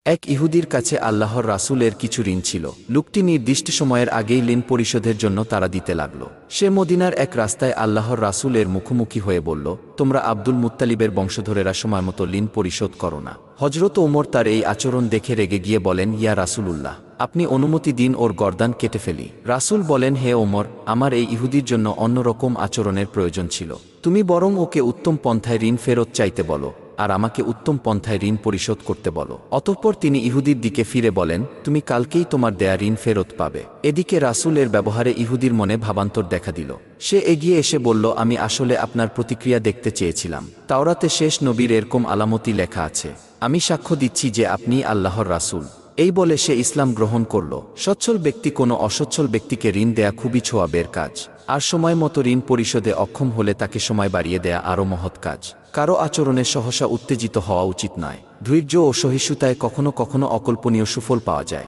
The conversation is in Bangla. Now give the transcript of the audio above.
এক ইহুদির কাছে আল্লাহর রাসূলের কিছু ঋণ ছিল। লোকটি নির্দিষ্ট সময়ের আগেই ঋণ পরিশোধের জন্য তাড়া দিতে লাগল। সে মদিনার এক রাস্তায় আল্লাহর রাসূলের মুখোমুখি হয়ে বলল, তোমরা আব্দুল মুত্তালিবের বংশধরেরা সময়মতো ঋণ পরিশোধ করো না। হযরত ওমর তার এই আচরণ দেখে রেগে গিয়ে বলেন, ইয়া রাসূলুল্লাহ, আপনি অনুমতি দিন ওর গর্দান কেটে ফেলি। রাসূল বলেন, হে ওমর, আমার এই ইহুদির জন্য অন্যরকম আচরণের প্রয়োজন ছিল। তুমি বরং ওকে উত্তম পন্থায় ঋণ ফেরত চাইতে বলো, আর আমাকে উত্তম পন্থায় ঋণ পরিশোধ করতে বলো। অতঃপর তিনি ইহুদির দিকে ফিরে বলেন, তুমি কালকেই তোমার দেয়া ঋণ ফেরত পাবে। এদিকে রাসূলের ব্যবহারে ইহুদির মনে ভাবান্তর দেখা দিল। সে এগিয়ে এসে বলল, আমি আসলে আপনার প্রতিক্রিয়া দেখতে চেয়েছিলাম। তাওরাতে শেষ নবীর এরকম আলামতি লেখা আছে। আমি সাক্ষ্য দিচ্ছি যে আপনি আল্লাহর রাসূল। এই বলে সে ইসলাম গ্রহণ করল। সচ্ছল ব্যক্তি কোনো অসচ্ছল ব্যক্তিকে ঋণ দেয়া খুবই ছোঁয়াবের কাজ, আর সময় মতো ঋণ পরিশোধে অক্ষম হলে তাকে সময় বাড়িয়ে দেয়া আরও মহৎ কাজ। কারো আচরণে সহসা উত্তেজিত হওয়া উচিত নয়। ধৈর্য ও সহিষ্ণুতায় কখনো কখনো অকল্পনীয় সুফল পাওয়া যায়।